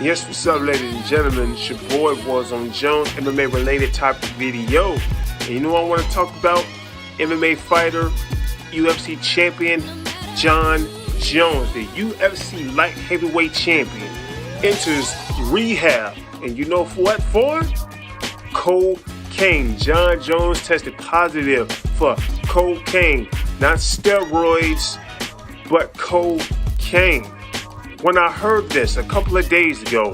Yes, what's up, ladies and gentlemen? It's your boy OMG Jon, MMA related topic video. And you know what I want to talk about? MMA fighter, UFC champion, Jon Jones, the UFC light heavyweight champion, enters rehab. And you know for what for? Cocaine. Jon Jones tested positive for cocaine, not steroids, but cocaine. When I heard this a couple of days ago,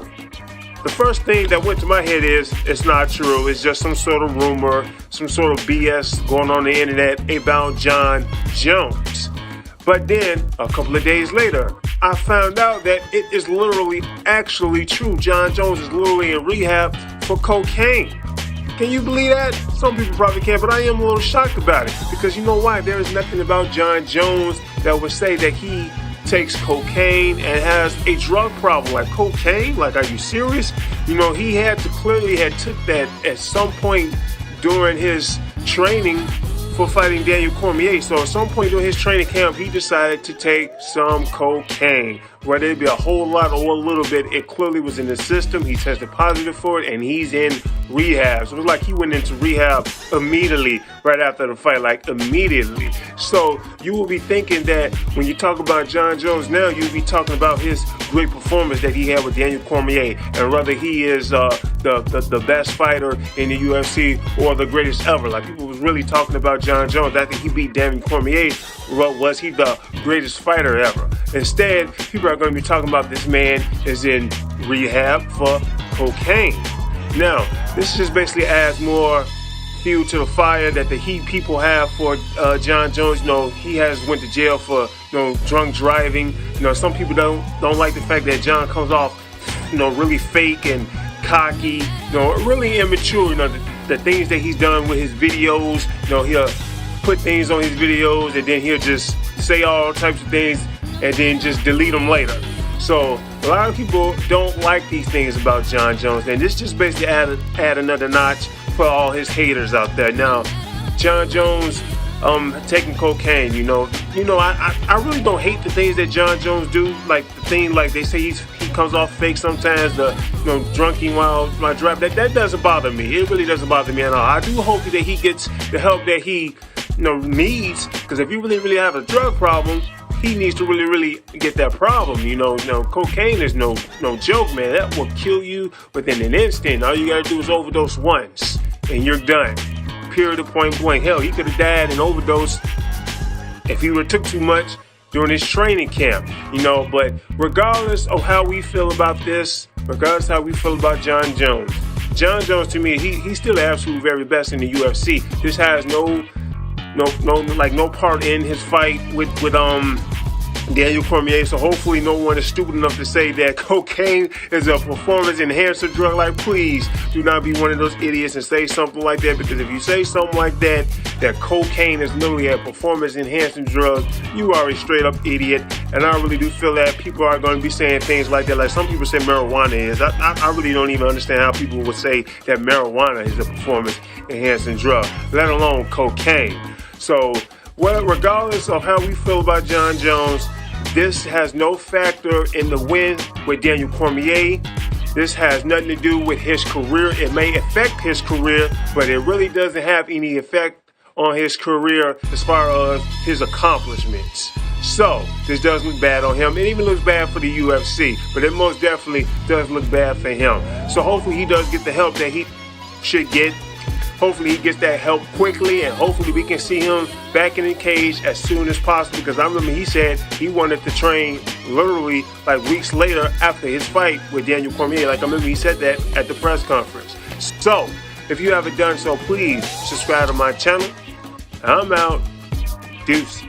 the first thing that went to my head is, it's not true. It's just some sort of rumor, some sort of BS going on the internet about Jon Jones. But then, a couple of days later, I found out that it is literally actually true. Jon Jones is literally in rehab for cocaine. Can you believe that? Some people probably can't, but I am a little shocked about it. Because you know why? There is nothing about Jon Jones that would say that he takes cocaine and has a drug problem. Like cocaine? Like, are you serious? You know, he had to clearly had took that at some point during his training for fighting Daniel Cormier. So at some point during his training camp, he decided to take some cocaine. Whether it be a whole lot or a little bit, it clearly was in the system. He tested positive for it, and he's in rehab. So it was like he went into rehab immediately right after the fight, like immediately. So you will be thinking that when you talk about Jon Jones now, you'll be talking about his great performance that he had with Daniel Cormier, and whether he is the best fighter in the UFC or the greatest ever. Like, people was really talking about Jon Jones. After he beat Daniel Cormier, was he the greatest fighter ever? Instead, people are going to be talking about this man is in rehab for cocaine. Now, this just basically adds more fuel to the fire that the heat people have for Jon Jones. You know, he has went to jail for, you know, drunk driving. You know, some people don't like the fact that Jon comes off, you know, really fake and cocky, you know, really immature. You know, the things that he's done with his videos. You know, he'll put things on his videos and then he'll just say all types of things and then just delete them later. So a lot of people don't like these things about Jon Jones, and this just basically add another notch for all his haters out there. Now, Jon Jones taking cocaine, you know, I really don't hate the things that Jon Jones do. Like the thing, like they say he comes off fake sometimes. The drunking while driving, that doesn't bother me. It really doesn't bother me at all. I do hope that he gets the help that he needs, because if you really have a drug problem, he needs to really get that problem. You know, cocaine is no joke, man. That will kill you within an instant. All you gotta do is overdose once, and you're done. Period. Point blank. Hell, he could have died and overdosed if he took too much during his training camp. You know, but regardless of how we feel about this, regardless of how we feel about Jon Jones, to me, he's still the absolute very best in the UFC. This has no part in his fight with Daniel Cormier. So hopefully no one is stupid enough to say that cocaine is a performance enhancer drug. Like, please do not be one of those idiots and say something like that, because if you say something like that cocaine is literally a performance enhancing drug, you are a straight up idiot. And I really do feel that people are going to be saying things like that. Like some people say marijuana is. I really don't even understand how people would say that marijuana is a performance enhancing drug, let alone cocaine. So, well, regardless of how we feel about Jon Jones, this has no factor in the win with Daniel Cormier. This has nothing to do with his career. It may affect his career, but it really doesn't have any effect on his career as far as his accomplishments. So, this does look bad on him. It even looks bad for the UFC, but it most definitely does look bad for him. So hopefully he does get the help that he should get. Hopefully he gets that help quickly, and hopefully we can see him back in the cage as soon as possible, because I remember he said he wanted to train literally like weeks later after his fight with Daniel Cormier. Like, I remember he said that at the press conference. So, if you haven't done so, please subscribe to my channel. I'm out. Deuce.